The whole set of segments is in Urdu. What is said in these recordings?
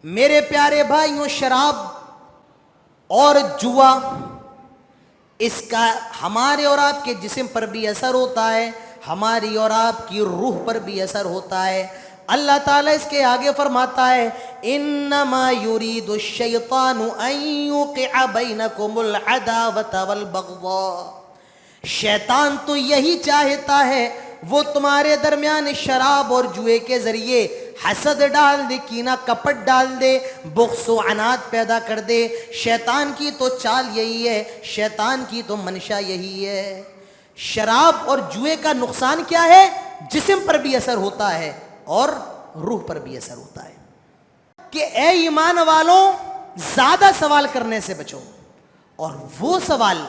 میرے پیارے بھائیوں، شراب اور جوا، اس کا ہمارے اور آپ کے جسم پر بھی اثر ہوتا ہے، ہماری اور آپ کی روح پر بھی اثر ہوتا ہے۔ اللہ تعالیٰ اس کے آگے فرماتا ہے انما یرید الشیطان ان یوقع بینکم العداوۃ والبغضاء، شیطان تو یہی چاہتا ہے وہ تمہارے درمیان شراب اور جوئے کے ذریعے حسد ڈال دے، کینہ کپٹ ڈال دے، بغض و عناد پیدا کر دے۔ شیطان کی تو چال یہی ہے، شیطان کی تو منشا یہی ہے۔ شراب اور جوئے کا نقصان کیا ہے؟ جسم پر بھی اثر ہوتا ہے اور روح پر بھی اثر ہوتا ہے کہ اے ایمان والوں، زیادہ سوال کرنے سے بچو، اور وہ سوال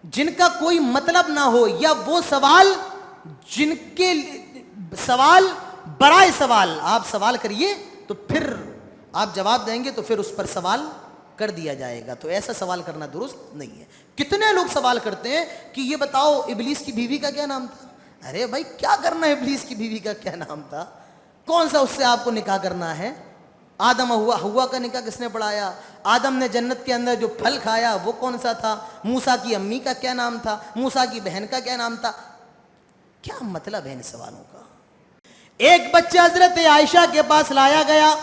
جن کا کوئی مطلب نہ ہو، یا وہ سوال جن کے سوال برائے سوال آپ سوال کریے تو پھر آپ جواب دیں گے تو پھر اس پر سوال کر دیا جائے گا، تو ایسا سوال کرنا درست نہیں ہے۔ کتنے لوگ سوال کرتے ہیں کہ یہ بتاؤ ابلیس کی بیوی کا کیا نام تھا؟ ارے بھائی کیا کرنا ہے ابلیس کی بیوی کا کیا نام تھا؟ کون سا اس سے آپ کو نکاح کرنا ہے؟ آدم ہوا کا نکاح کس نے پڑھایا؟ آدم نے جنت کے اندر جو پھل کھایا وہ کون سا تھا؟ موسیٰ کی امی کا کیا نام تھا؟ موسیٰ کی بہن کا کیا نام تھا؟ کیا مطلب ہے ان سوالوں کا؟ ایک بچہ حضرت عائشہ کے پاس لایا گیا،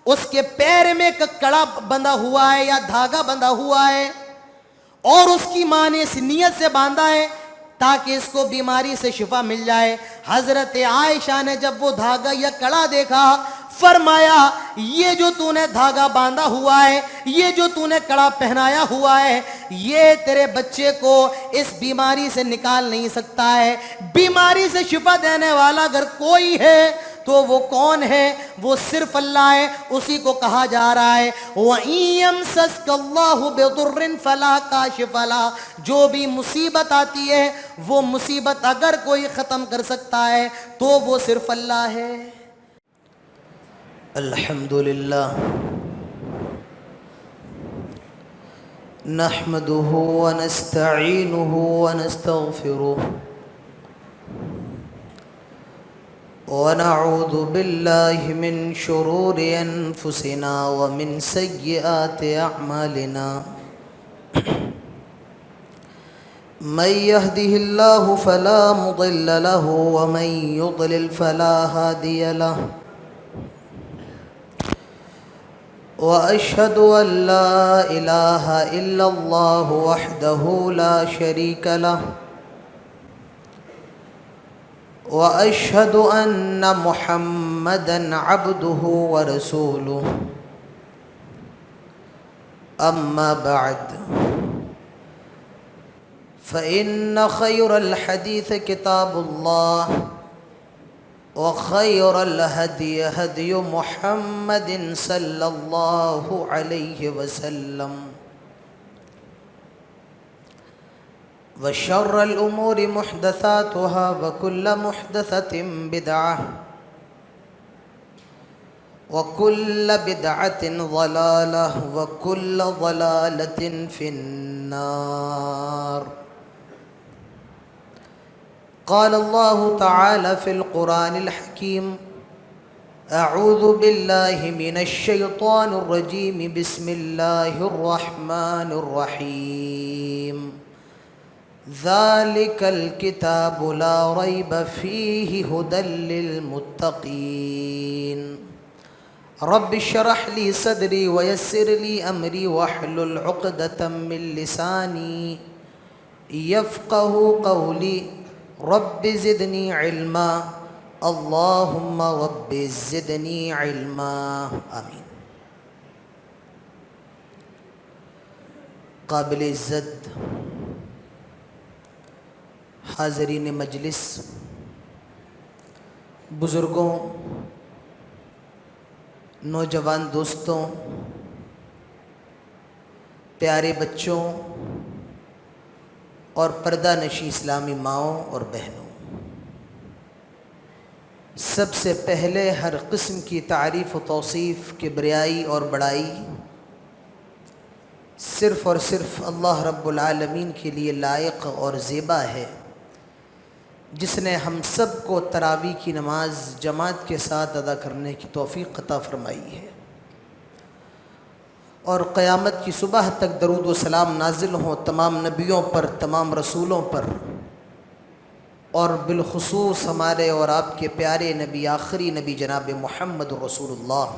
اس کے پیر میں کڑا بندھا ہوا ہے یا دھاگا بندھا ہوا ہے، اور اس کی ماں نے اس نیت سے باندھا ہے تاکہ اس کو بیماری سے شفا مل جائے۔ حضرت عائشہ نے جب وہ دھاگا یا کڑا دیکھا، فرمایا یہ جو تو نے دھاگا باندھا ہوا ہے، یہ جو تو نے کڑا پہنایا ہوا ہے، یہ تیرے بچے کو اس بیماری سے نکال نہیں سکتا ہے۔ بیماری سے شفا دینے والا اگر کوئی ہے تو وہ کون ہے؟ وہ صرف اللہ ہے۔ اسی کو کہا جا رہا ہے وَإِن يَمْسَسْكَ اللَّهُ بِضُرٍّ فَلَا كَاشِفَ لَهُ، جو بھی مصیبت آتی ہے وہ مصیبت اگر کوئی ختم کر سکتا ہے تو وہ صرف اللہ ہے۔ الحمدللہ نحمده ونستعینه ونستغفره ونعوذ باللہ من شرور انفسنا ومن سیئات اعمالنا، من يهده الله فلا مضل له ومن يضلل فلا هادي له، وأشهد أن لا إله إلا الله وحده لا شريك له، وأشهد أن محمدًا عبده ورسوله، أما بعد فإن خير الحديث كتاب الله، وخير الهدي هدي محمد صلى الله عليه وسلم، وشر الأمور محدثاتها وكل محدثة بدعة وكل بدعة ضلالة وكل ضلالة في النار۔ قال الله تعالى في القرآن الحكيم أعوذ بالله من الشيطان الرجيم بسم الله الرحمن الرحيم ذلك الكتاب لا ريب فيه هدى للمتقين رب اشرح لي صدري ويسر لي أمري واحلل عقدة من لساني يفقه قولي رب زدنی علما اللہم رب زدنی علما آمین۔ قابل عزت حاضرین مجلس، بزرگوں، نوجوان دوستوں، پیارے بچوں اور پردہ نشی اسلامی ماؤں اور بہنوں، سب سے پہلے ہر قسم کی تعریف و توصیف، کبریائی اور بڑائی صرف اور صرف اللہ رب العالمین کے لیے لائق اور زیبا ہے، جس نے ہم سب کو تراویح کی نماز جماعت کے ساتھ ادا کرنے کی توفیق عطا فرمائی ہے۔ اور قیامت کی صبح تک درود و سلام نازل ہوں تمام نبیوں پر، تمام رسولوں پر، اور بالخصوص ہمارے اور آپ کے پیارے نبی، آخری نبی جناب محمد رسول اللہ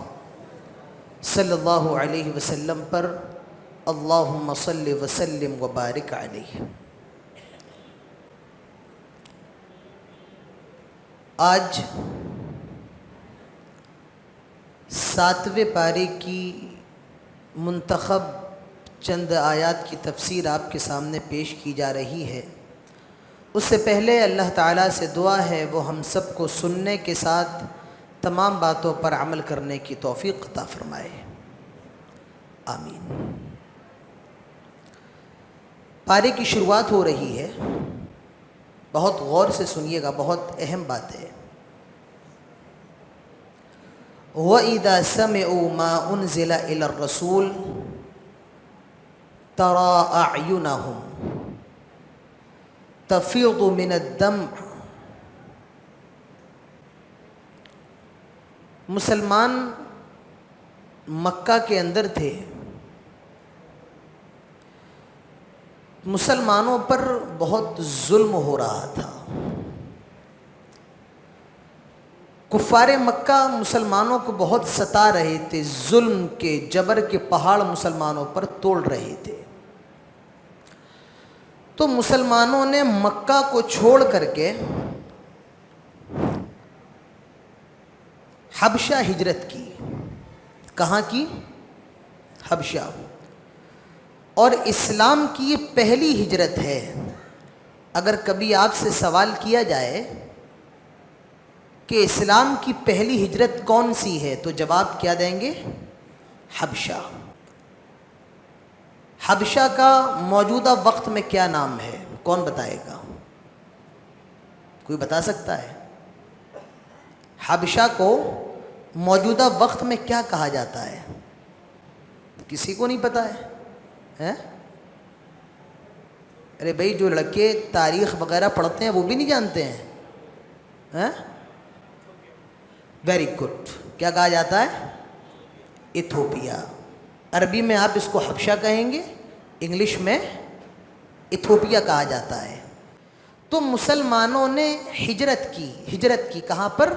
صلی اللہ علیہ وسلم پر۔ اللہم صلی وسلم وبارک علیہ۔ آج 7ویں پارے کی منتخب چند آیات کی تفسیر آپ کے سامنے پیش کی جا رہی ہے۔ اس سے پہلے اللہ تعالیٰ سے دعا ہے وہ ہم سب کو سننے کے ساتھ تمام باتوں پر عمل کرنے کی توفیق عطا فرمائے، آمین۔ پارے کی شروعات ہو رہی ہے، بہت غور سے سنیے گا، بہت اہم بات ہے۔ وَإِذَا سَمِعُوا مَا أُنزِلَ إِلَى الرَّسُولِ تَرَىٰ أَعْيُنَهُمْ تَفِيضُ مِنَ الدَّمْعِ۔ مسلمان مکہ کے اندر تھے، مسلمانوں پر بہت ظلم ہو رہا تھا۔ کفار مکہ مسلمانوں کو بہت ستا رہے تھے، ظلم کے، جبر کے پہاڑ مسلمانوں پر توڑ رہے تھے۔ تو مسلمانوں نے مکہ کو چھوڑ کر کے حبشہ ہجرت کی۔ کہاں کی؟ حبشہ۔ اور اسلام کی یہ پہلی ہجرت ہے۔ اگر کبھی آپ سے سوال کیا جائے کہ اسلام کی پہلی ہجرت کون سی ہے تو جواب کیا دیں گے؟ حبشہ۔ حبشہ کا موجودہ وقت میں کیا نام ہے؟ کون بتائے گا؟ کوئی بتا سکتا ہے؟ حبشہ کو موجودہ وقت میں کیا کہا جاتا ہے؟ کسی کو نہیں پتا ہے؟ ارے بھائی، جو لڑکے تاریخ وغیرہ پڑھتے ہیں وہ بھی نہیں جانتے ہیں؟ Very good. کیا کہا جاتا ہے؟ ایتھوپیا۔ عربی میں آپ اس کو حبشہ کہیں گے، انگلش میں ایتھوپیا کہا جاتا ہے۔ تو مسلمانوں نے ہجرت کی کہاں پر؟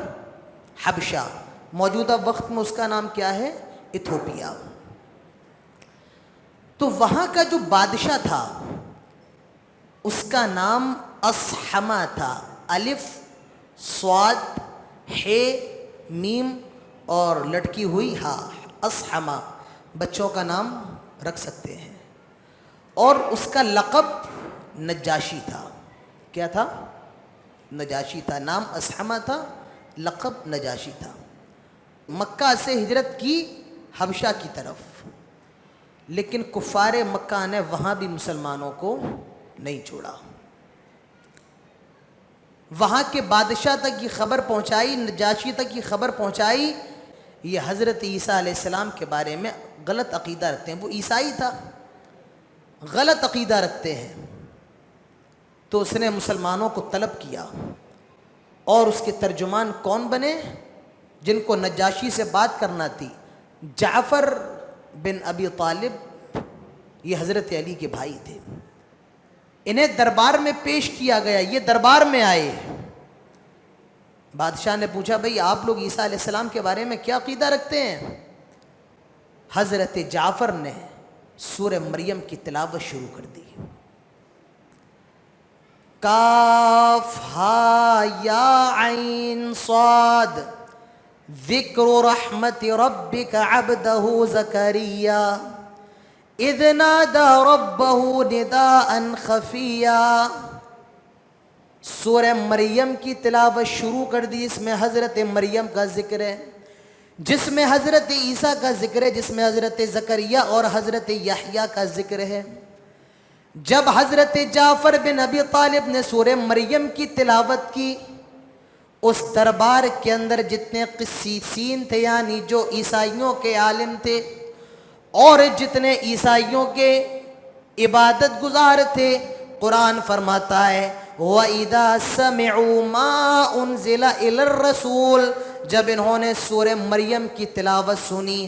حبشہ۔ موجودہ وقت میں اس کا نام کیا ہے؟ ایتھوپیا۔ تو وہاں کا جو بادشاہ تھا اس کا نام اصحمہ تھا۔ الف، صاد، ح، میم اور لٹکی ہوئی ہا، اصحمہ۔ بچوں کا نام رکھ سکتے ہیں۔ اور اس کا لقب نجاشی تھا۔ کیا تھا؟ نجاشی تھا۔ نام اصحمہ تھا، لقب نجاشی تھا۔ مکہ سے ہجرت کی حبشہ کی طرف، لیکن کفار مکہ نے وہاں بھی مسلمانوں کو نہیں چھوڑا۔ وہاں کے بادشاہ تک یہ خبر پہنچائی، نجاشی تک یہ خبر پہنچائی، یہ حضرت عیسیٰ علیہ السلام کے بارے میں غلط عقیدہ رکھتے ہیں۔ وہ عیسائی تھا، غلط عقیدہ رکھتے ہیں۔ تو اس نے مسلمانوں کو طلب کیا، اور اس کے ترجمان کون بنے؟ جن کو نجاشی سے بات کرنا تھی، جعفر بن ابی طالب، یہ حضرت علی کے بھائی تھے۔ انہیں دربار میں پیش کیا گیا، یہ دربار میں آئے۔ بادشاہ نے پوچھا، بھئی آپ لوگ عیسیٰ علیہ السلام کے بارے میں کیا عقیدہ رکھتے ہیں؟ حضرت جعفر نے سورہ مریم کی تلاوت شروع کر دی۔ کاف ہا یا عین صاد ذکر رحمت ربک عبدہ زکریا اذ نادى ربه نداء خفیا۔ سورہ مریم کی تلاوت شروع کر دی۔ اس میں حضرت مریم کا ذکر ہے، جس میں حضرت عیسیٰ کا ذکر ہے، جس میں حضرت زکریا اور حضرت یحییٰ کا ذکر ہے۔ جب حضرت جعفر بن ابی طالب نے سورہ مریم کی تلاوت کی، اس دربار کے اندر جتنے قسیسین تھے، یعنی جو عیسائیوں کے عالم تھے اور جتنے عیسائیوں کے عبادت گزار تھے، قرآن فرماتا ہے وَإِذَا سَمِعُوا مَا أُنزِلَ إِلَى الرَّسُولِ، جب انہوں نے سورہ مریم کی تلاوت سنی،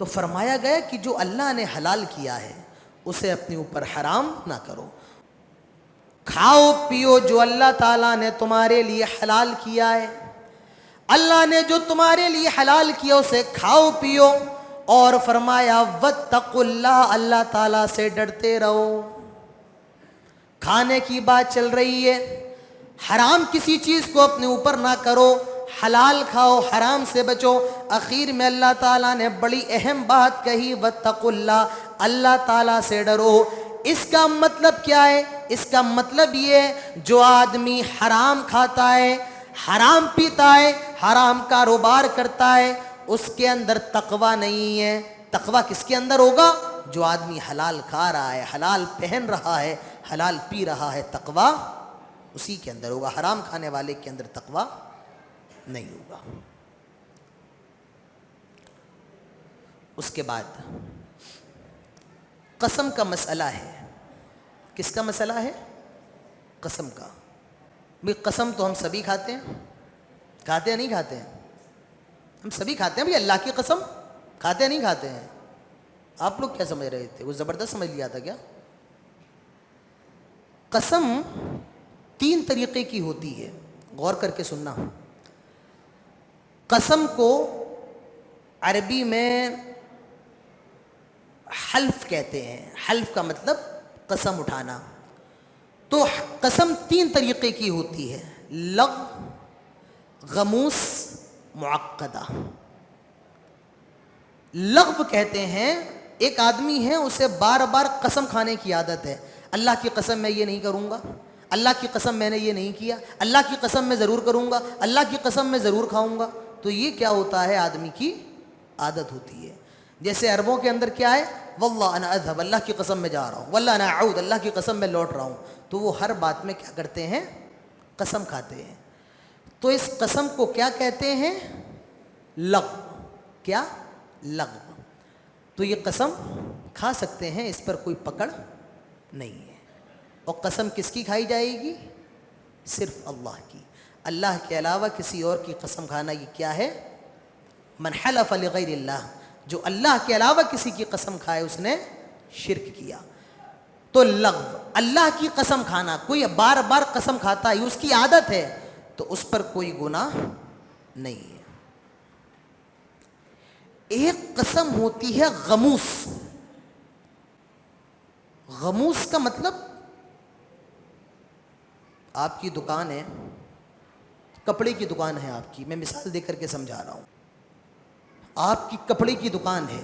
تو فرمایا گیا کہ جو اللہ نے حلال کیا ہے اسے اپنے اوپر حرام نہ کرو. کھاؤ پیو جو اللہ تعالیٰ نے تمہارے لیے حلال کیا ہے. اللہ نے جو تمہارے لیے حلال کیا اسے کھاؤ پیو. اور فرمایا واتقوا اللہ، اللہ تعالیٰ سے ڈرتے رہو. کھانے کی بات چل رہی ہے، حرام کسی چیز کو اپنے اوپر نہ کرو، حلال کھاؤ، حرام سے بچو. اخیر میں اللہ تعالیٰ نے بڑی اہم بات کہی، واتقوا اللہ، اللہ تعالیٰ سے ڈرو. اس کا مطلب کیا ہے؟ اس کا مطلب یہ جو آدمی حرام کھاتا ہے، حرام پیتا ہے، حرام کاروبار کرتا ہے، اس کے اندر تقوی نہیں ہے. تقوی کس کے اندر ہوگا؟ جو آدمی حلال کھا رہا ہے، حلال پہن رہا ہے، حلال پی رہا ہے، تقوی اسی کے اندر ہوگا. حرام کھانے والے کے اندر تقوی نہیں ہوگا. اس کے بعد قسم کا مسئلہ ہے. کس کا مسئلہ ہے؟ قسم کا. بھی قسم تو ہم سبھی کھاتے ہیں، کھاتے ہیں نہیں کھاتے ہیں؟ ہم سبھی کھاتے ہیں. بھی اللہ کی قسم کھاتے ہیں نہیں کھاتے ہیں؟ آپ لوگ کیا سمجھ رہے تھے؟ وہ زبردست سمجھ لیا تھا کیا؟ قسم 3 طریقے کی ہوتی ہے، غور کر کے سننا. قسم کو عربی میں حلف کہتے ہیں. حلف کا مطلب قسم اٹھانا. تو قسم 3 طریقے کی ہوتی ہے، لغو، غموس، معقدہ. لغو کہتے ہیں ایک آدمی ہے اسے بار بار قسم کھانے کی عادت ہے. اللہ کی قسم میں یہ نہیں کروں گا، اللہ کی قسم میں نے یہ نہیں کیا، اللہ کی قسم میں ضرور کروں گا، اللہ کی قسم میں ضرور کھاؤں گا. تو یہ کیا ہوتا ہے؟ آدمی کی عادت ہوتی ہے. جیسے عربوں کے اندر کیا ہے؟ واللہ انا اذهب، اللہ کی قسم میں جا رہا ہوں، واللہ انا اعود، اللہ کی قسم میں لوٹ رہا ہوں. تو وہ ہر بات میں کیا کرتے ہیں؟ قسم کھاتے ہیں. تو اس قسم کو کیا کہتے ہیں؟ لغو. کیا؟ لغو. تو یہ قسم کھا سکتے ہیں، اس پر کوئی پکڑ نہیں ہے. اور قسم کس کی کھائی جائے گی؟ صرف اللہ کی. اللہ کے علاوہ کسی اور کی قسم کھانا یہ کیا ہے؟ من حلف لغیر اللہ، جو اللہ کے علاوہ کسی کی قسم کھائے اس نے شرک کیا. تو لغو، اللہ کی قسم کھانا. کوئی بار بار قسم کھاتا ہے، اس کی عادت ہے، تو اس پر کوئی گناہ نہیں ہے. ایک قسم ہوتی ہے غموس. غموس کا مطلب آپ کی دکان ہے، کپڑے کی دکان ہے آپ کی، میں مثال دے کر کے سمجھا رہا ہوں. آپ کی کپڑے کی دکان ہے،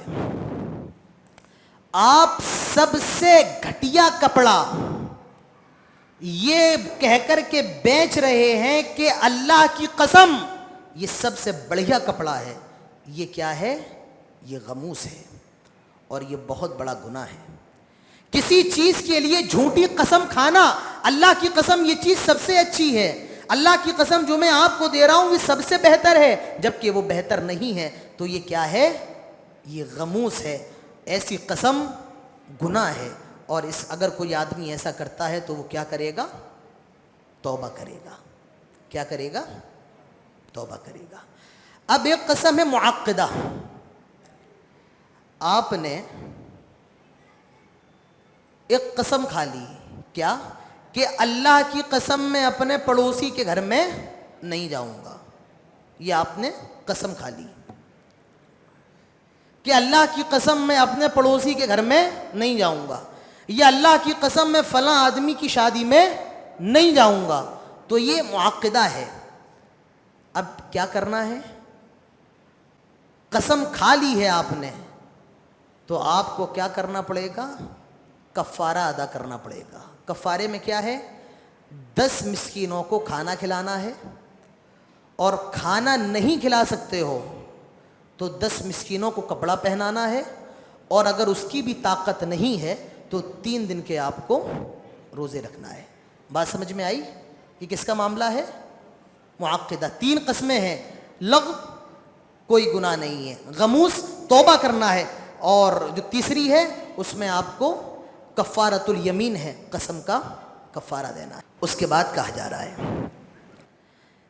آپ سب سے گھٹیا کپڑا یہ کہہ کر کے بیچ رہے ہیں کہ اللہ کی قسم یہ سب سے بڑھیا کپڑا ہے. یہ کیا ہے؟ یہ غموس ہے، اور یہ بہت بڑا گناہ ہے. کسی چیز کے لیے جھوٹی قسم کھانا، اللہ کی قسم یہ چیز سب سے اچھی ہے، اللہ کی قسم جو میں آپ کو دے رہا ہوں یہ سب سے بہتر ہے، جبکہ وہ بہتر نہیں ہے. تو یہ کیا ہے؟ یہ غموس ہے. ایسی قسم گناہ ہے. اور اگر کوئی آدمی ایسا کرتا ہے تو وہ کیا کرے گا؟ توبہ کرے گا. کیا کرے گا؟ توبہ کرے گا. اب ایک قسم ہے معقدہ. آپ نے ایک قسم کھا لی. کیا؟ کہ اللہ کی قسم میں اپنے پڑوسی کے گھر میں نہیں جاؤں گا. یہ آپ نے قسم کھا لی کہ اللہ کی قسم میں اپنے پڑوسی کے گھر میں نہیں جاؤں گا، یا اللہ کی قسم میں فلاں آدمی کی شادی میں نہیں جاؤں گا. تو یہ معقدہ ہے. اب کیا کرنا ہے؟ قسم کھا لی ہے آپ نے، تو آپ کو کیا کرنا پڑے گا؟ کفارہ ادا کرنا پڑے گا. کفارے میں کیا ہے؟ 10 مسکینوں کو کھانا کھلانا ہے، اور کھانا نہیں کھلا سکتے ہو تو 10 مسکینوں کو کپڑا پہنانا ہے، اور اگر اس کی بھی طاقت نہیں ہے تو 3 دن کے آپ کو روزے رکھنا ہے. بات سمجھ میں آئی؟ یہ کس کا معاملہ ہے؟ معقدہ. 3 قسمیں ہیں. لغو کوئی گناہ نہیں ہے، غموس توبہ کرنا ہے، اور جو تیسری ہے اس میں آپ کو کفارۃ الیمین ہے، قسم کا کفارہ دینا ہے. اس کے بعد کہا جا رہا ہے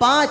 5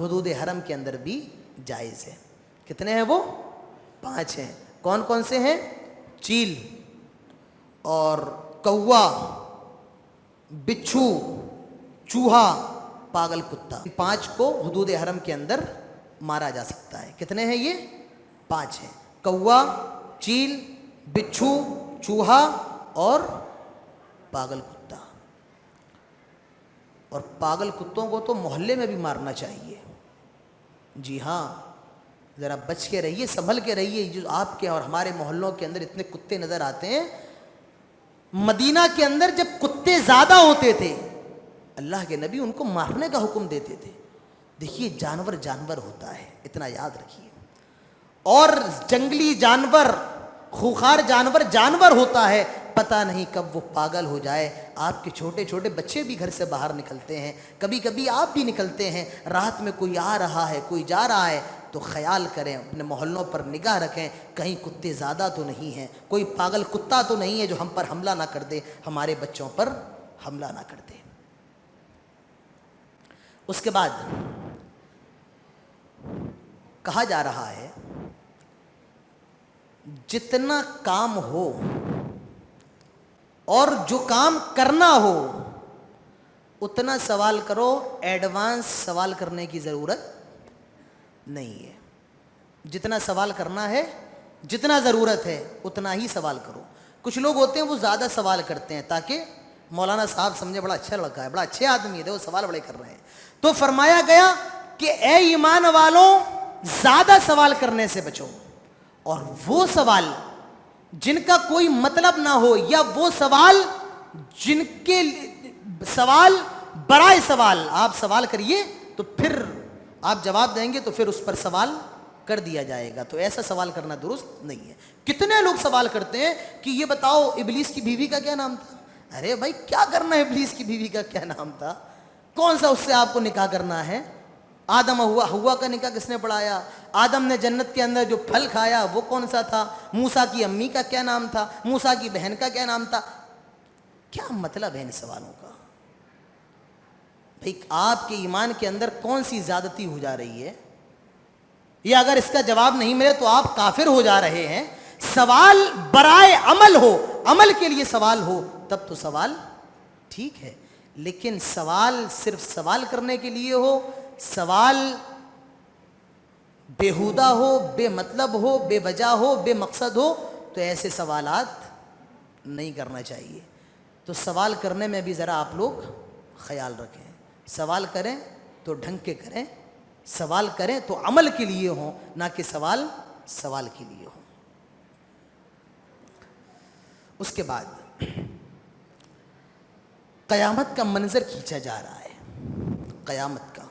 حدود حرم کے اندر بھی جائز ہے. کتنے ہیں وہ؟ 5 ہیں. کون کون سے ہیں؟ چیل اور کوا، بچھو، چوہا، پاگل کتا. 5 کو حدود حرم کے اندر مارا جا سکتا ہے. کتنے ہیں یہ؟ 5 ہیں. کوا، چیل، بچھو، چوہا اور پاگل کتا. اور پاگل کتوں کو تو محلے میں بھی مارنا چاہیے. جی ہاں، ذرا بچ کے رہیے، سنبھل کے رہیے. جو آپ کے اور ہمارے محلوں کے اندر اتنے کتے نظر آتے ہیں. مدینہ کے اندر جب کتے زیادہ ہوتے تھے اللہ کے نبی ان کو مارنے کا حکم دیتے تھے. دیکھیے جانور جانور ہوتا ہے، اتنا یاد رکھیے. اور جنگلی جانور، خوخار جانور جانور ہوتا ہے، پتہ نہیں کب وہ پاگل ہو جائے. آپ کے چھوٹے چھوٹے بچے بھی گھر سے باہر نکلتے ہیں، کبھی کبھی آپ بھی نکلتے ہیں، رات میں کوئی آ رہا ہے، کوئی جا رہا ہے، تو خیال کریں، اپنے محلوں پر نگاہ رکھیں، کہیں کتے زیادہ تو نہیں ہیں، کوئی پاگل کتا تو نہیں ہے جو ہم پر حملہ نہ کر دے، ہمارے بچوں پر حملہ نہ کر دے. اس کے بعد کہا جا رہا ہے جتنا کام ہو اور جو کام کرنا ہو اتنا سوال کرو، ایڈوانس سوال کرنے کی ضرورت نہیں ہے. جتنا سوال کرنا ہے، جتنا ضرورت ہے اتنا ہی سوال کرو. کچھ لوگ ہوتے ہیں وہ زیادہ سوال کرتے ہیں تاکہ مولانا صاحب سمجھے بڑا اچھا لڑکا ہے، بڑا اچھے آدمی ہے، وہ سوال بڑے کر رہے ہیں. تو فرمایا گیا کہ اے ایمان والوں، زیادہ سوال کرنے سے بچو، اور وہ سوال جن کا کوئی مطلب نہ ہو، یا وہ سوال جن کے سوال برائے سوال آپ سوال کریے تو پھر آپ جواب دیں گے تو پھر اس پر سوال کر دیا جائے گا. تو ایسا سوال کرنا درست نہیں ہے. کتنے لوگ سوال کرتے ہیں کہ یہ بتاؤ ابلیس کی بیوی کا کیا نام تھا. ارے بھائی کیا کرنا ہے ابلیس کی بیوی کا کیا نام تھا؟ کون سا اس سے آپ کو نکاح کرنا ہے؟ آدم ہوا کا نکاح کس نے پڑھایا؟ آدم نے جنت کے اندر جو پھل کھایا وہ کون سا تھا؟ موسیٰ کی امی کا کیا نام تھا؟ موسیٰ کی بہن کا کیا نام تھا؟ کیا مطلب ہے ان سوالوں کا؟ بھائی آپ کے ایمان کے اندر کون سی زیادتی ہو جا رہی ہے؟ یا اگر اس کا جواب نہیں ملے تو آپ کافر ہو جا رہے ہیں. سوال برائے عمل ہو، عمل کے لیے سوال ہو تب تو سوال ٹھیک ہے، لیکن سوال صرف سوال کرنے کے لیے ہو، سوال بیہودہ ہو، بے مطلب ہو، بے وجہ ہو، بے مقصد ہو، تو ایسے سوالات نہیں کرنا چاہیے. تو سوال کرنے میں بھی ذرا آپ لوگ خیال رکھیں. سوال کریں تو ڈھنگ کے کریں، سوال کریں تو عمل کے لیے ہوں، نہ کہ سوال کے لیے ہوں. اس کے بعد قیامت کا منظر کھینچا جا رہا ہے. قیامت کا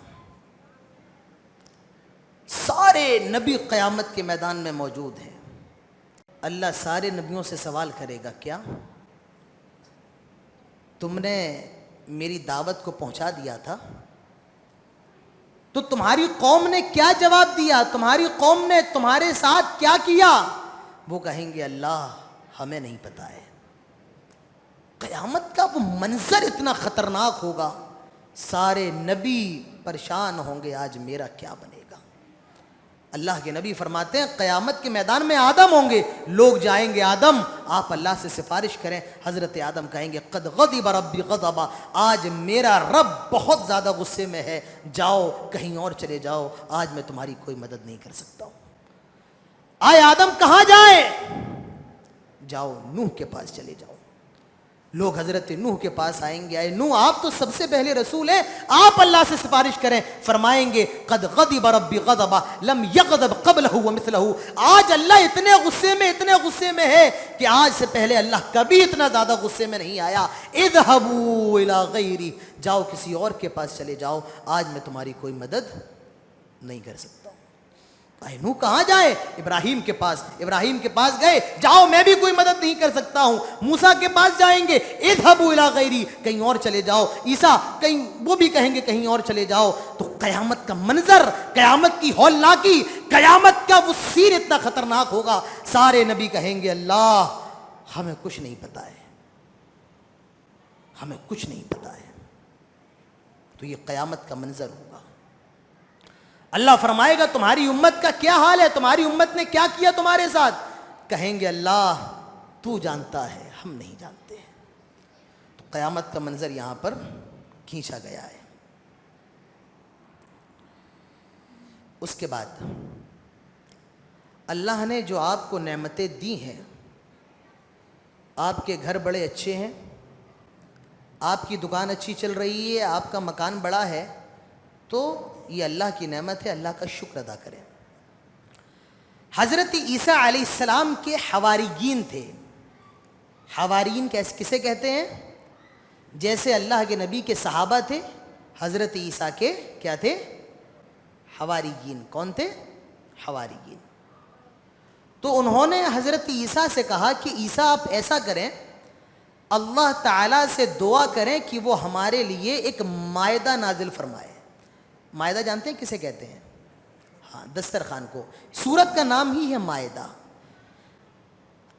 سارے نبی قیامت کے میدان میں موجود ہیں. اللہ سارے نبیوں سے سوال کرے گا، کیا تم نے میری دعوت کو پہنچا دیا تھا؟ تو تمہاری قوم نے کیا جواب دیا؟ تمہاری قوم نے تمہارے ساتھ کیا کیا؟ وہ کہیں گے اللہ ہمیں نہیں پتا ہے. قیامت کا وہ منظر اتنا خطرناک ہوگا، سارے نبی پریشان ہوں گے، آج میرا کیا بنے گا. اللہ کے نبی فرماتے ہیں قیامت کے میدان میں آدم ہوں گے، لوگ جائیں گے آدم آپ اللہ سے سفارش کریں. حضرت آدم کہیں گے قد غضب ربی غضبا، آج میرا رب بہت زیادہ غصے میں ہے، جاؤ کہیں اور چلے جاؤ، آج میں تمہاری کوئی مدد نہیں کر سکتا ہوں. آئے آدم کہاں جائیں؟ جاؤ نوح کے پاس چلے جاؤ. لوگ حضرت نوح کے پاس آئیں گے، آئے نوح آپ تو سب سے پہلے رسول ہیں، آپ اللہ سے سفارش کریں. فرمائیں گے قد غضب ربی غضبا لم یغضب قبلہ ومثلہ، آج اللہ اتنے غصے میں ہے کہ آج سے پہلے اللہ کبھی اتنا زیادہ غصے میں نہیں آیا. اذهبوا الی غیری، جاؤ کسی اور کے پاس چلے جاؤ، آج میں تمہاری کوئی مدد نہیں کر سکتا. نوح کہاں جائے؟ ابراہیم کے پاس گئے، جاؤ میں بھی کوئی مدد نہیں کر سکتا ہوں. موسیٰ کے پاس جائیں گے، اذهبوا الی غیری، کہیں اور چلے جاؤ. عیسیٰ کہیں، وہ بھی کہیں گے کہیں اور چلے جاؤ. تو قیامت کا منظر، قیامت کی ہولناکی، قیامت کا وہ سین اتنا خطرناک ہوگا، سارے نبی کہیں گے اللہ ہمیں کچھ نہیں پتا ہے، ہمیں کچھ نہیں پتا ہے. تو یہ قیامت کا منظر ہوگا. اللہ فرمائے گا تمہاری امت کا کیا حال ہے, تمہاری امت نے کیا کیا تمہارے ساتھ؟ کہیں گے اللہ تو جانتا ہے, ہم نہیں جانتے. تو قیامت کا منظر یہاں پر کھینچا گیا ہے. اس کے بعد اللہ نے جو آپ کو نعمتیں دی ہیں, آپ کے گھر بڑے اچھے ہیں, آپ کی دکان اچھی چل رہی ہے, آپ کا مکان بڑا ہے, تو یہ اللہ کی نعمت ہے, اللہ کا شکر ادا کریں. حضرت عیسیٰ علیہ السلام کے حواریین تھے. حواریین کسے کہتے ہیں؟ جیسے اللہ کے نبی کے صحابہ تھے, حضرت عیسیٰ کے کیا تھے؟ حواریین. کون تھے؟ حواریین. تو انہوں نے حضرت عیسیٰ سے کہا کہ عیسیٰ آپ ایسا کریں, اللہ تعالیٰ سے دعا کریں کہ وہ ہمارے لیے ایک مائدہ نازل فرمائے. مائدہ جانتے ہیں کسے کہتے ہیں؟ ہاں, دسترخوان کو. سورت کا نام ہی ہے مائدہ.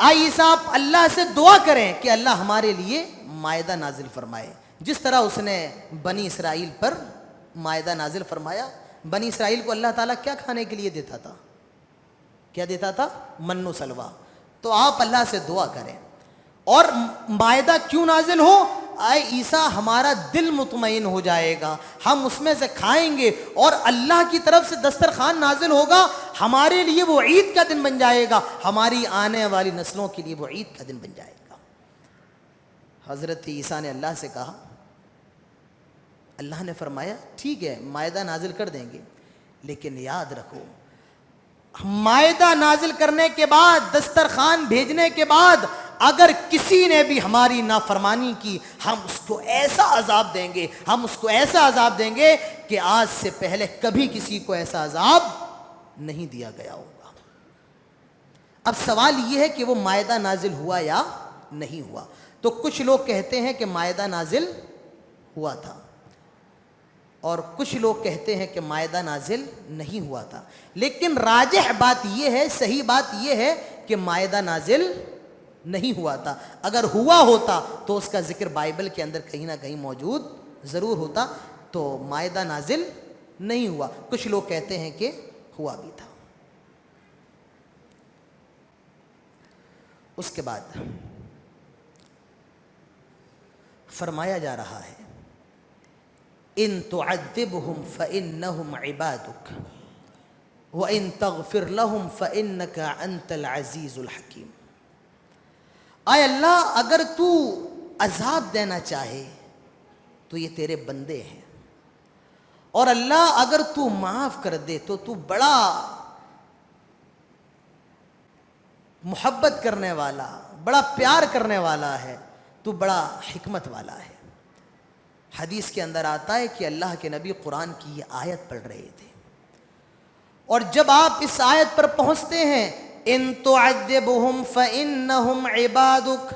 عیسیٰ آپ اللہ سے دعا کریں کہ اللہ ہمارے لیے مائدہ نازل فرمائے, جس طرح اس نے بنی اسرائیل پر مائدہ نازل فرمایا. بنی اسرائیل کو اللہ تعالیٰ کیا کھانے کے لیے دیتا تھا؟ کیا دیتا تھا؟ من و سلوہ. تو آپ اللہ سے دعا کریں. اور مائدہ کیوں نازل ہو؟ اے عیسیٰ ہمارا دل مطمئن ہو جائے گا, ہم اس میں سے کھائیں گے, اور اللہ کی طرف سے دسترخوان نازل ہوگا, ہمارے لیے وہ عید کا دن بن جائے گا, ہماری آنے والی نسلوں کے لیے وہ عید کا دن بن جائے گا. حضرت عیسیٰ نے اللہ سے کہا, اللہ نے فرمایا ٹھیک ہے مائدہ نازل کر دیں گے, لیکن یاد رکھو مائدہ نازل کرنے کے بعد, دسترخوان بھیجنے کے بعد, اگر کسی نے بھی ہماری نافرمانی کی, ہم اس کو ایسا عذاب دیں گے, ہم اس کو ایسا عذاب دیں گے کہ آج سے پہلے کبھی کسی کو ایسا عذاب نہیں دیا گیا ہوگا. اب سوال یہ ہے کہ وہ مائدہ نازل ہوا یا نہیں ہوا؟ تو کچھ لوگ کہتے ہیں کہ مائدہ نازل ہوا تھا, اور کچھ لوگ کہتے ہیں کہ مائدہ نازل نہیں ہوا تھا. لیکن راجح بات یہ ہے, صحیح بات یہ ہے کہ مائدہ نازل نہیں ہوا تھا. اگر ہوا ہوتا تو اس کا ذکر بائبل کے اندر کہیں نہ کہیں موجود ضرور ہوتا. تو مائدہ نازل نہیں ہوا. کچھ لوگ کہتے ہیں کہ ہوا بھی تھا. اس کے بعد فرمایا جا رہا ہے ان تعذبهم فإنهم عبادك وإن تغفر لهم فإنك أنت العزيز الحكيم. اے اللہ اگر تو عذاب دینا چاہے تو یہ تیرے بندے ہیں, اور اللہ اگر تو معاف کر دے تو تو بڑا محبت کرنے والا, بڑا پیار کرنے والا ہے, تو بڑا حکمت والا ہے. حدیث کے اندر آتا ہے کہ اللہ کے نبی قرآن کی یہ آیت پڑھ رہے تھے, اور جب آپ اس آیت پر پہنچتے ہیں ان تعذبهم فإنهم عبادك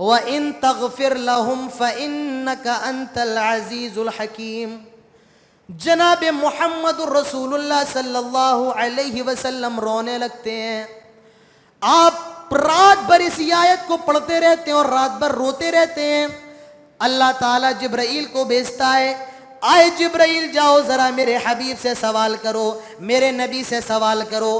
وإن تغفر لهم فإنك أنت العزيز الحكيم. جناب محمد الرسول اللہ صلی اللہ علیہ وسلم رونے لگتے ہیں. آپ رات بھر اس آیت کو پڑھتے رہتے ہیں اور رات بھر روتے رہتے ہیں. اللہ تعالیٰ جبرائیل کو بھیجتا ہے, آئے جبرائیل جاؤ ذرا میرے حبیب سے سوال کرو, میرے نبی سے سوال کرو,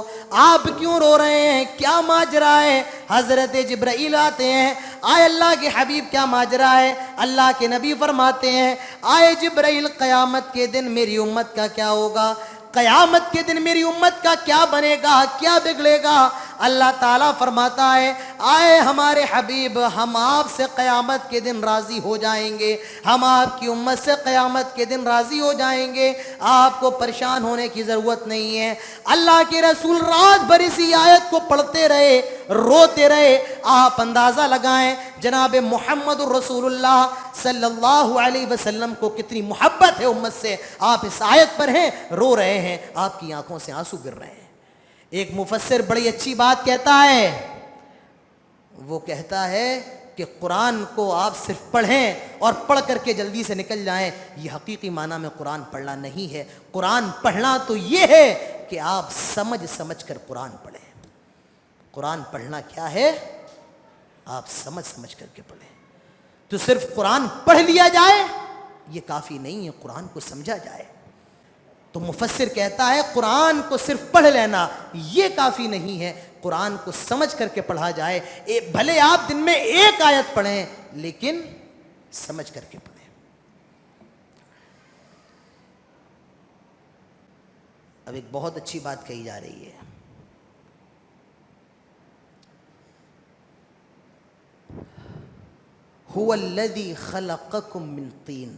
آپ کیوں رو رہے ہیں, کیا ماجرا ہے؟ حضرت جبرائیل آتے ہیں, آئے اللہ کے حبیب کیا ماجرا ہے؟ اللہ کے نبی فرماتے ہیں, آئے جبرائیل قیامت کے دن میری امت کا کیا ہوگا, قیامت کے دن میری امت کا کیا بنے گا, کیا بگڑے گا؟ اللہ تعالیٰ فرماتا ہے آئے ہمارے حبیب, ہم آپ سے قیامت کے دن راضی ہو جائیں گے, ہم آپ کی امت سے قیامت کے دن راضی ہو جائیں گے, آپ کو پریشان ہونے کی ضرورت نہیں ہے. اللہ کے رسول رات بھر اسی آیت کو پڑھتے رہے, روتے رہے. آپ اندازہ لگائیں جناب محمد الرسول اللہ صلی اللہ علیہ وسلم کو کتنی محبت ہے امت سے. آپ اس آیت پر ہیں, رو رہے ہیں, آپ کی آنکھوں سے آنسو گر رہے ہیں. ایک مفسر بڑی اچھی بات کہتا ہے, وہ کہتا ہے کہ قرآن کو آپ صرف پڑھیں اور پڑھ کر کے جلدی سے نکل جائیں, یہ حقیقی معنی میں قرآن پڑھنا نہیں ہے. قرآن پڑھنا تو یہ ہے کہ آپ سمجھ سمجھ کر قرآن پڑھیں. قرآن پڑھنا کیا ہے؟ آپ سمجھ سمجھ کر کے پڑھیں. تو صرف قرآن پڑھ لیا جائے یہ کافی نہیں ہے, قرآن کو سمجھا جائے. تو مفسر کہتا ہے قرآن کو صرف پڑھ لینا یہ کافی نہیں ہے، قرآن کو سمجھ کر کے پڑھا جائے. بھلے آپ دن میں ایک آیت پڑھیں لیکن سمجھ کر کے پڑھیں. اب ایک بہت اچھی بات کہی جا رہی ہے. هو الذی خلقکم من طین،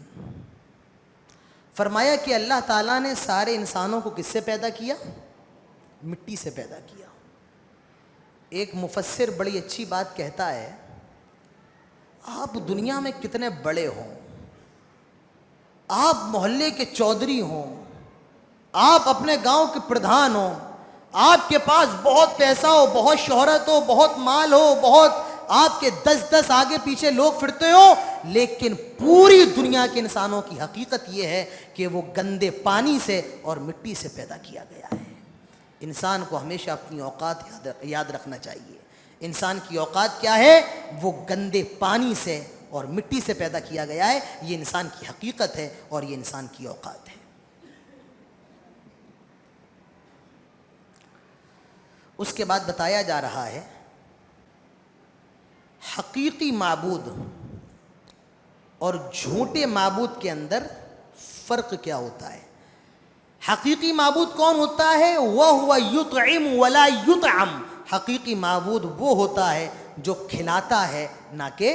فرمایا کہ اللہ تعالیٰ نے سارے انسانوں کو کس سے پیدا کیا؟ مٹی سے پیدا کیا. ایک مفسر بڑی اچھی بات کہتا ہے، آپ دنیا میں کتنے بڑے ہوں، آپ محلے کے چودھری ہوں، آپ اپنے گاؤں کے پردھان ہوں، آپ کے پاس بہت پیسہ ہو، بہت شہرت ہو، بہت مال ہو، بہت آپ کے 10 آگے پیچھے لوگ پھرتے ہو، لیکن پوری دنیا کے انسانوں کی حقیقت یہ ہے کہ وہ گندے پانی سے اور مٹی سے پیدا کیا گیا ہے. انسان کو ہمیشہ اپنی اوقات یاد رکھنا چاہیے. انسان کی اوقات کیا ہے؟ وہ گندے پانی سے اور مٹی سے پیدا کیا گیا ہے. یہ انسان کی حقیقت ہے اور یہ انسان کی اوقات ہے. اس کے بعد بتایا جا رہا ہے حقیقی معبود اور جھوٹے معبود کے اندر فرق کیا ہوتا ہے. حقیقی معبود کون ہوتا ہے؟ وَهُوَ يُطْعِمُ وَلَا يُطْعَمُ. حقیقی معبود وہ ہوتا ہے جو کھلاتا ہے نہ کہ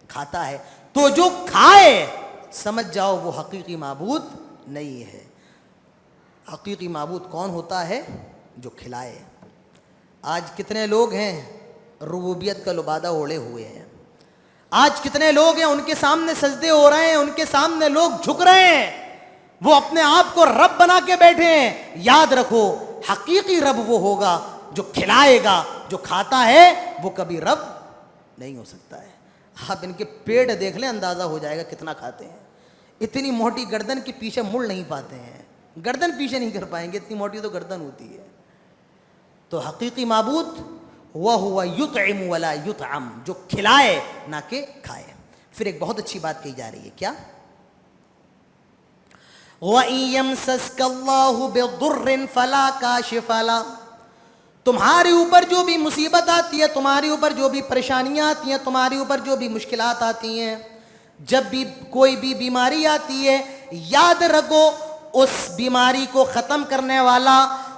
کھاتا ہے. تو جو کھائے سمجھ جاؤ وہ حقیقی معبود نہیں ہے. حقیقی معبود کون ہوتا ہے؟ جو کھلائے. آج کتنے لوگ ہیں ربوبیت کا لبادہ اوڑھے ہوئے ہیں. آج کتنے لوگ ہیں ان کے سامنے سجدے ہو رہے ہیں، ان کے سامنے لوگ جھک رہے ہیں، وہ اپنے آپ کو رب بنا کے بیٹھے ہیں. یاد رکھو حقیقی رب وہ ہوگا جو کھلائے گا. جو کھاتا ہے وہ کبھی رب نہیں ہو سکتا ہے. آپ ان کے پیٹ دیکھ لیں اندازہ ہو جائے گا کتنا کھاتے ہیں. اتنی موٹی گردن کے پیچھے مڑ نہیں پاتے ہیں، گردن پیچھے نہیں کر پائیں گے، اتنی موٹی تو گردن ہوتی ہے. تو حقیقی معبود وَهُوَ يُطْعِمُ وَلَا يُطْعَمُ، جو کھلائے نہ کہ کھائے. پھر ایک بہت اچھی بات کہی جا رہی ہے، کیا؟ وَإِن يَمْسَسْكَ اللَّهُ بِضُرٍّ فَلَا كَاشِفَ لَهُ. تمہارے اوپر جو بھی مصیبت آتی ہے، تمہارے اوپر جو بھی پریشانیاں آتی ہیں، تمہارے اوپر جو بھی مشکلات آتی ہیں، جب بھی کوئی بھی بیماری آتی ہے، یاد رکھو اس بیماری کو ختم کرنے والا،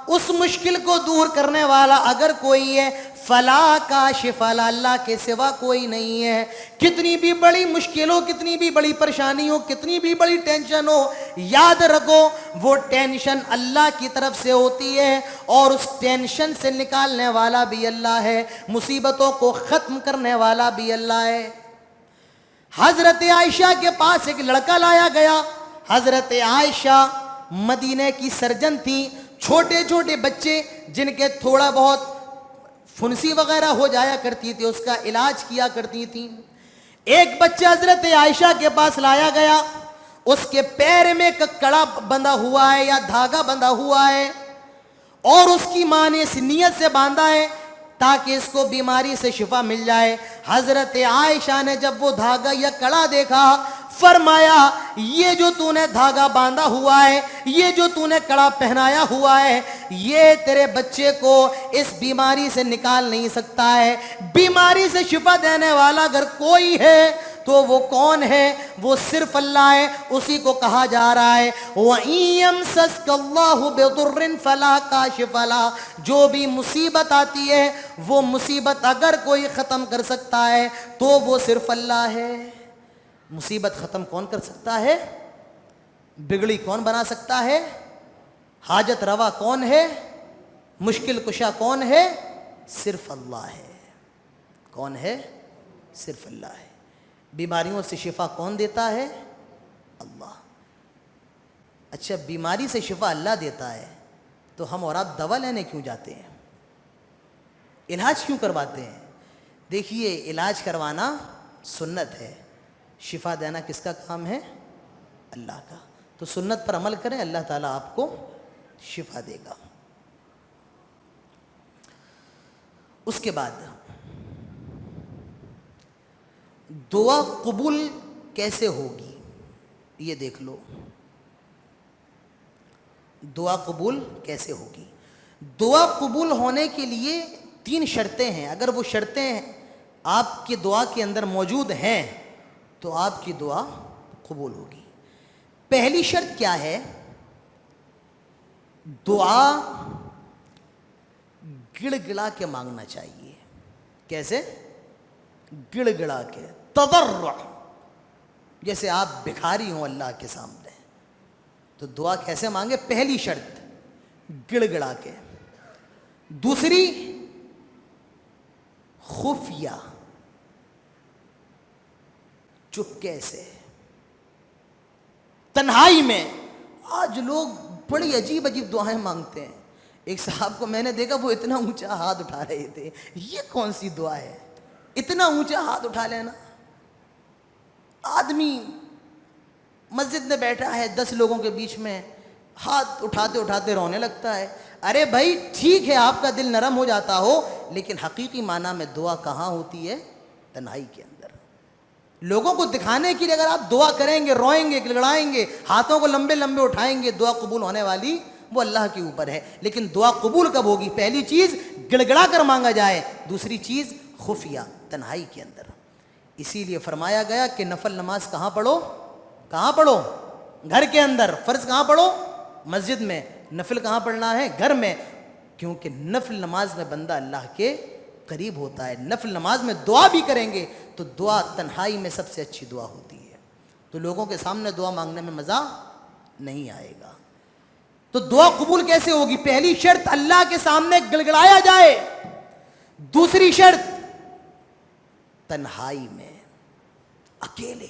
اس مشکل کو دور کرنے والا اگر کوئی ہے، فلا کاشف لا، اللہ کے سوا کوئی نہیں ہے. کتنی بھی بڑی مشکل ہو، کتنی بھی بڑی پریشانی ہو، کتنی بھی بڑی ٹینشن ہو، یاد رکھو وہ ٹینشن اللہ کی طرف سے ہوتی ہے اور اس ٹینشن سے نکالنے والا بھی اللہ ہے، مصیبتوں کو ختم کرنے والا بھی اللہ ہے. حضرت عائشہ کے پاس ایک لڑکا لایا گیا. حضرت عائشہ مدینے کی سرجن تھی. چھوٹے چھوٹے بچے جن کے تھوڑا بہت پھنسی وغیرہ ہو جایا کرتی تھی اس کا علاج کیا کرتی تھی. ایک بچہ حضرت عائشہ کے پاس لایا گیا. اس کے پیر میں ایک کڑا بندھا ہوا ہے یا دھاگا بندھا ہوا ہے اور اس کی ماں نے اس نیت سے باندھا ہے تاکہ اس کو بیماری سے شفا مل جائے. حضرت عائشہ نے جب وہ دھاگا یا کڑا دیکھا فرمایا یہ جو تو نے دھاگا باندھا ہوا ہے، یہ جو تو نے کڑا پہنایا ہوا ہے، یہ تیرے بچے کو اس بیماری سے نکال نہیں سکتا ہے. بیماری سے شفا دینے والا اگر کوئی ہے تو وہ کون ہے؟ وہ صرف اللہ ہے. اسی کو کہا جا رہا ہے وَإِن يَمْسَسْكَ اللَّهُ بِضُرٍّ فَلَا كَاشِفَ لَهُ. جو بھی مصیبت آتی ہے وہ مصیبت اگر کوئی ختم کر سکتا ہے تو وہ صرف اللہ ہے. مصیبت ختم کون کر سکتا ہے؟ بگڑی کون بنا سکتا ہے؟ حاجت روا کون ہے؟ مشکل کشا کون ہے؟ صرف اللہ ہے. کون ہے؟ صرف اللہ ہے. بیماریوں سے شفا کون دیتا ہے؟ اللہ. اچھا بیماری سے شفا اللہ دیتا ہے تو ہم اور آپ دوا لینے کیوں جاتے ہیں؟ علاج کیوں کرواتے ہیں؟ دیکھیے علاج کروانا سنت ہے، شفا دینا کس کا کام ہے؟ اللہ کا. تو سنت پر عمل کریں، اللہ تعالیٰ آپ کو شفا دے گا. اس کے بعد دعا قبول کیسے ہوگی یہ دیکھ لو. دعا قبول کیسے ہوگی؟ دعا قبول ہونے کے لیے 3 شرطیں ہیں. اگر وہ شرطیں آپ کی دعا کے اندر موجود ہیں تو آپ کی دعا قبول ہوگی. پہلی شرط کیا ہے؟ دعا گڑ گڑا کے مانگنا چاہیے. کیسے؟ گڑ گڑا کے، تضرع. جیسے آپ بھکاری ہوں اللہ کے سامنے تو دعا کیسے مانگے؟ پہلی شرط گڑ گڑا کے. دوسری خفیہ، چپکے سے، تنہائی میں. آج لوگ بڑی عجیب عجیب دعائیں مانگتے ہیں. ایک صاحب کو میں نے دیکھا وہ اتنا اونچا ہاتھ اٹھا رہے تھے. یہ کون سی دعا ہے؟ اتنا اونچا ہاتھ اٹھا لینا. آدمی مسجد میں بیٹھا ہے 10 لوگوں کے بیچ میں، ہاتھ اٹھاتے اٹھاتے رونے لگتا ہے. ارے بھائی ٹھیک ہے آپ کا دل نرم ہو جاتا ہو، لیکن حقیقی معنی میں دعا کہاں ہوتی ہے؟ تنہائی کے اندر. لوگوں کو دکھانے کے لیے اگر آپ دعا کریں گے، روئیں گے، گڑگڑائیں گے، ہاتھوں کو لمبے لمبے اٹھائیں گے، دعا قبول ہونے والی وہ اللہ کے اوپر ہے. لیکن دعا قبول کب ہوگی؟ پہلی چیز گڑ گڑا کر مانگا جائے، دوسری چیز خفیہ، تنہائی کے اندر. اسی لیے فرمایا گیا کہ نفل نماز کہاں پڑھو؟ کہاں پڑھو؟ گھر کے اندر. فرض کہاں پڑھو؟ مسجد میں. نفل کہاں پڑھنا ہے؟ گھر میں. کیونکہ نفل نماز میں بندہ اللہ کے قریب ہوتا ہے. نفل نماز میں دعا بھی کریں گے تو دعا تنہائی میں سب سے اچھی دعا ہوتی ہے. تو لوگوں کے سامنے دعا مانگنے میں مزہ نہیں آئے گا. تو دعا قبول کیسے ہوگی؟ پہلی شرط اللہ کے سامنے گڑگڑایا جائے. دوسری شرط تنہائی میں، اکیلے.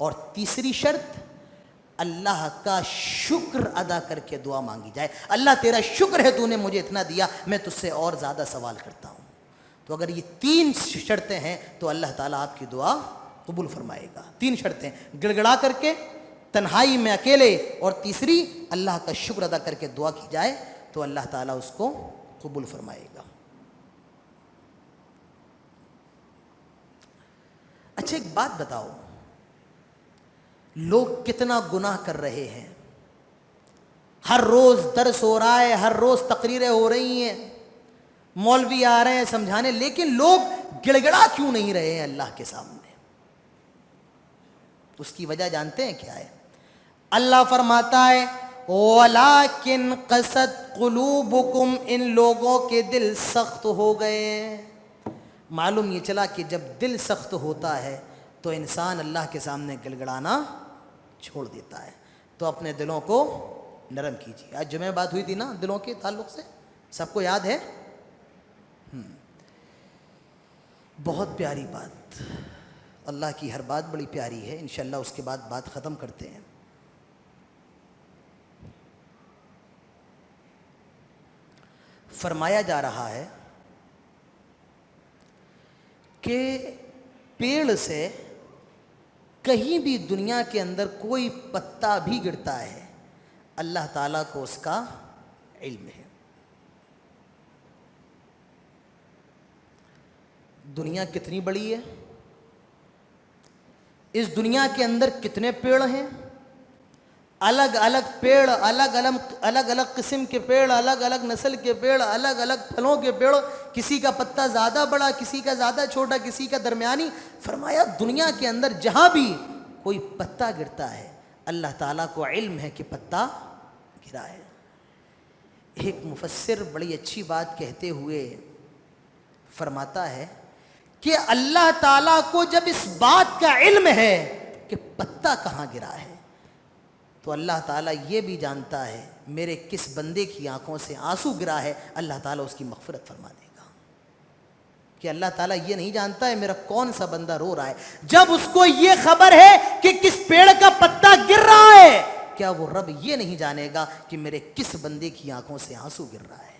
اور تیسری شرط اللہ کا شکر ادا کر کے دعا مانگی جائے. اللہ تیرا شکر ہے تو نے مجھے اتنا دیا، میں تجھ سے اور زیادہ سوال کرتا ہوں. تو اگر یہ 3 شرطیں ہیں تو اللہ تعالیٰ آپ کی دعا قبول فرمائے گا. 3 شرطیں، گڑ گڑا کر کے، تنہائی میں اکیلے، اور تیسری اللہ کا شکر ادا کر کے دعا کی جائے تو اللہ تعالیٰ اس کو قبول فرمائے گا. اچھا ایک بات بتاؤ، لوگ کتنا گناہ کر رہے ہیں. ہر روز درس ہو رہا ہے، ہر روز تقریریں ہو رہی ہیں، مولوی آ رہے ہیں سمجھانے، لیکن لوگ گڑ گڑا کیوں نہیں رہے ہیں اللہ کے سامنے؟ اس کی وجہ جانتے ہیں کیا ہے؟ اللہ فرماتا ہے وَلَٰكِنْ قَسَتْ قُلُوبُكُمْ، ان لوگوں کے دل سخت ہو گئے. معلوم یہ چلا کہ جب دل سخت ہوتا ہے تو انسان اللہ کے سامنے گڑگڑانا چھوڑ دیتا ہے. تو اپنے دلوں کو نرم کیجیے. آج جمعہ بات ہوئی تھی نا دلوں کے تعلق سے، سب کو یاد ہے؟ بہت پیاری بات. اللہ کی ہر بات بڑی پیاری ہے. انشاءاللہ اس کے بعد بات ختم کرتے ہیں. فرمایا جا رہا ہے کہ پیڑ سے کہیں بھی دنیا کے اندر کوئی پتا بھی گرتا ہے، اللہ تعالیٰ کو اس کا علم ہے. دنیا کتنی بڑی ہے، اس دنیا کے اندر کتنے پیڑ ہیں، الگ الگ پیڑ، الگ الگ قسم کے پیڑ، الگ الگ نسل کے پیڑ، الگ الگ پھلوں کے پیڑ. کسی کا پتا زیادہ بڑا، کسی کا زیادہ چھوٹا، کسی کا درمیانی. فرمایا دنیا کے اندر جہاں بھی کوئی پتا گرتا ہے اللہ تعالیٰ کو علم ہے کہ پتا گرا ہے. ایک مفسر بڑی اچھی بات کہتے ہوئے فرماتا ہے کہ اللہ تعالیٰ کو جب اس بات کا علم ہے کہ پتا کہاں گرا ہے تو اللہ تعالیٰ یہ بھی جانتا ہے میرے کس بندے کی آنکھوں سے آنسو گرا ہے، اللہ تعالیٰ اس کی مغفرت فرما دے گا. کہ اللہ تعالیٰ یہ نہیں جانتا ہے میرا کون سا بندہ رو رہا ہے. جب اس کو یہ خبر ہے کہ کس پیڑ کا پتا گر رہا ہے، کیا وہ رب یہ نہیں جانے گا کہ میرے کس بندے کی آنکھوں سے آنسو گر رہا ہے؟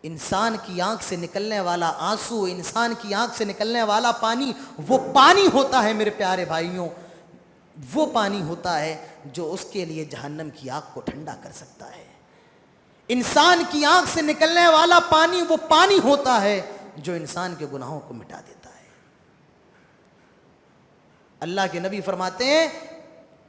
انسان کی آنکھ سے نکلنے والا آنسو، انسان کی آنکھ سے نکلنے والا پانی، وہ پانی ہوتا ہے میرے پیارے بھائیوں، وہ پانی ہوتا ہے جو اس کے لیے جہنم کی آگ کو ٹھنڈا کر سکتا ہے. انسان کی آنکھ سے نکلنے والا پانی وہ پانی ہوتا ہے جو انسان کے گناہوں کو مٹا دیتا ہے. اللہ کے نبی فرماتے ہیں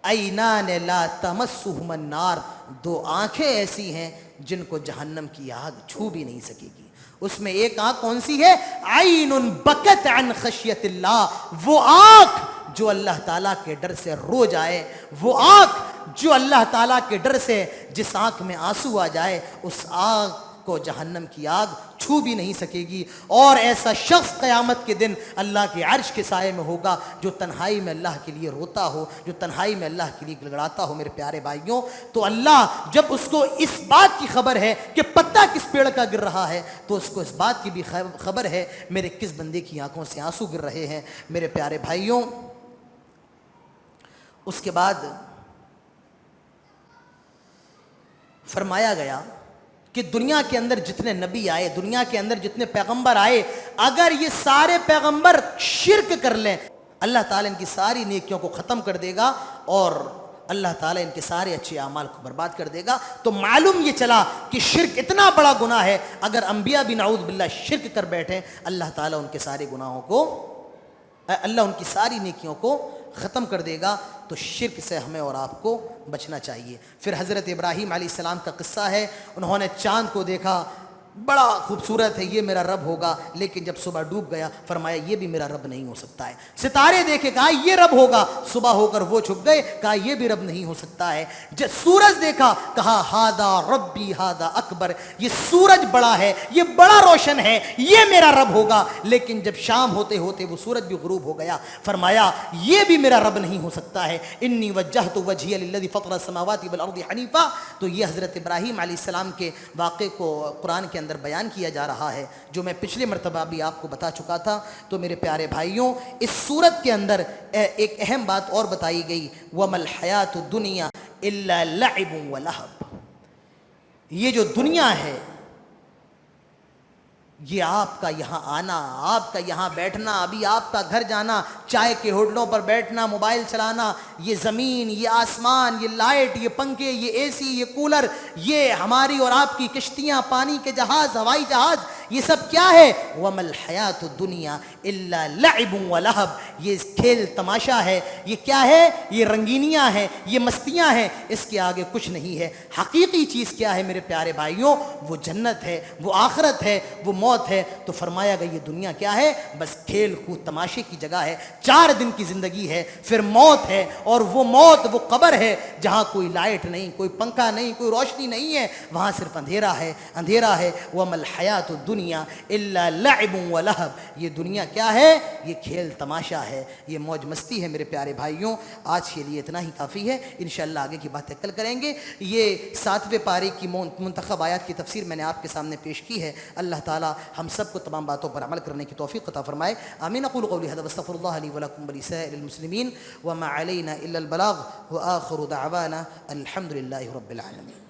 عینان لا تمسہم النار، دو آنکھیں ایسی ہیں جن کو جہنم کی آگ چھو بھی نہیں سکے گی۔ اس میں ایک آنکھ کون سی ہے؟ عین بکت عن خشیت اللہ، وہ آنکھ جو اللہ تعالیٰ کے ڈر سے رو جائے، وہ آنکھ جو اللہ تعالیٰ کے ڈر سے جس آنکھ میں آنسو آ جائے، اس آنکھ کو جہنم کی آگ چھو بھی نہیں سکے گی۔ اور ایسا شخص قیامت کے دن اللہ کے عرش کے سائے میں ہوگا جو تنہائی میں اللہ کے لیے روتا ہو، جو تنہائی میں اللہ کے لیے گڑگڑاتا ہو۔ میرے پیارے بھائیوں، تو اللہ جب اس کو اس بات کی خبر ہے کہ پتا کس پیڑ کا گر رہا ہے، تو اس کو اس بات کی بھی خبر ہے میرے کس بندے کی آنکھوں سے آنسو گر رہے ہیں۔ میرے پیارے بھائیوں، اس کے بعد فرمایا گیا کہ دنیا کے اندر جتنے نبی آئے، دنیا کے اندر جتنے پیغمبر آئے، اگر یہ سارے پیغمبر شرک کر لیں، اللہ تعالیٰ ان کی ساری نیکیوں کو ختم کر دے گا اور اللہ تعالیٰ ان کے سارے اچھے اعمال کو برباد کر دے گا۔ تو معلوم یہ چلا کہ شرک اتنا بڑا گناہ ہے، اگر انبیاء بھی نعوذ باللہ شرک کر بیٹھیں، اللہ تعالیٰ ان کے سارے گناہوں کو، اللہ ان کی ساری نیکیوں کو ختم کر دے گا۔ تو شرک سے ہمیں اور آپ کو بچنا چاہیے۔ پھر حضرت ابراہیم علیہ السلام کا قصہ ہے، انہوں نے چاند کو دیکھا، بڑا خوبصورت ہے، یہ میرا رب ہوگا، لیکن جب صبح ڈوب گیا فرمایا یہ بھی میرا رب نہیں ہو سکتا ہے۔ ستارے دیکھے، کہا یہ رب ہوگا، صبح ہو کر وہ چھپ گئے، کہا یہ بھی رب نہیں ہو سکتا ہے۔ جب سورج دیکھا، کہا ہاذا ربی ہاذا اکبر، یہ سورج بڑا ہے، یہ بڑا روشن ہے، یہ میرا رب ہوگا، لیکن جب شام ہوتے ہوتے وہ سورج بھی غروب ہو گیا، فرمایا یہ بھی میرا رب نہیں ہو سکتا ہے۔ انی وجہت وجہی للذی فطر السماوات والارض حنیفا۔ تو یہ حضرت ابراہیم علیہ السلام کے واقعے کو قرآن کے اندر بیان کیا جا رہا ہے، جو میں پچھلے مرتبہ بھی آپ کو بتا چکا تھا۔ تو میرے پیارے بھائیوں، اس سورت کے اندر ایک اہم بات اور بتائی گئی، وَمَا الْحَيَاةُ الدُّنْيَا إِلَّا لَعِبٌ وَلَهْوٌ۔ یہ جو دنیا ہے، یہ آپ کا یہاں آنا، آپ کا یہاں بیٹھنا، ابھی آپ کا گھر جانا، چائے کے ہوٹلوں پر بیٹھنا، موبائل چلانا، یہ زمین، یہ آسمان، یہ لائٹ، یہ پنکھے، یہ اے سی، یہ کولر، یہ ہماری اور آپ کی کشتیاں، پانی کے جہاز، ہوائی جہاز، یہ سب کیا ہے؟ وَمَا الْحَيَاةُ الدُّنْيَا إِلَّا لَعِبٌ وَلَهْوٌ۔ یہ کھیل تماشا ہے، یہ کیا ہے؟ یہ رنگینیاں ہیں، یہ مستیاں ہیں، اس کے آگے کچھ نہیں ہے۔ حقیقی چیز کیا ہے میرے پیارے بھائیوں؟ وہ جنت ہے، وہ آخرت ہے، وہ موت ہے۔ تو فرمایا گیا یہ دنیا کیا ہے؟ بس کھیل کود تماشے کی جگہ ہے، 4 دن کی زندگی ہے، پھر موت ہے، اور وہ موت وہ قبر ہے جہاں کوئی لائٹ نہیں، کوئی پنکھا نہیں، کوئی روشنی نہیں ہے، وہاں صرف اندھیرا ہے، اندھیرا ہے۔ وَمَا الْحَيَاةُ الدُّنْيَا إِلَّا لَعِبٌ وَلَهْوٌ۔ یہ دنیا کیا ہے؟ یہ کھیل تماشا ہے، یہ موج مستی ہے۔ میرے پیارے بھائیوں، آج کے لیے اتنا ہی کافی ہے، انشاءاللہ آگے کی باتیں کل کریں گے۔ یہ 7ویں پارے کی منتخب آیات کی تفسیر میں نے آپ کے سامنے پیش کی ہے۔ اللہ تعالی ہم سب کو تمام باتوں پر عمل کرنے کی توفیق عطا فرمائے، آمین۔ اقول قولی ھذا واستغفر اللہ لی ولکم ولسائر المسلمین وما علینا الا البلاغ وآخر دعوانا الحمد للہ رب العالمین۔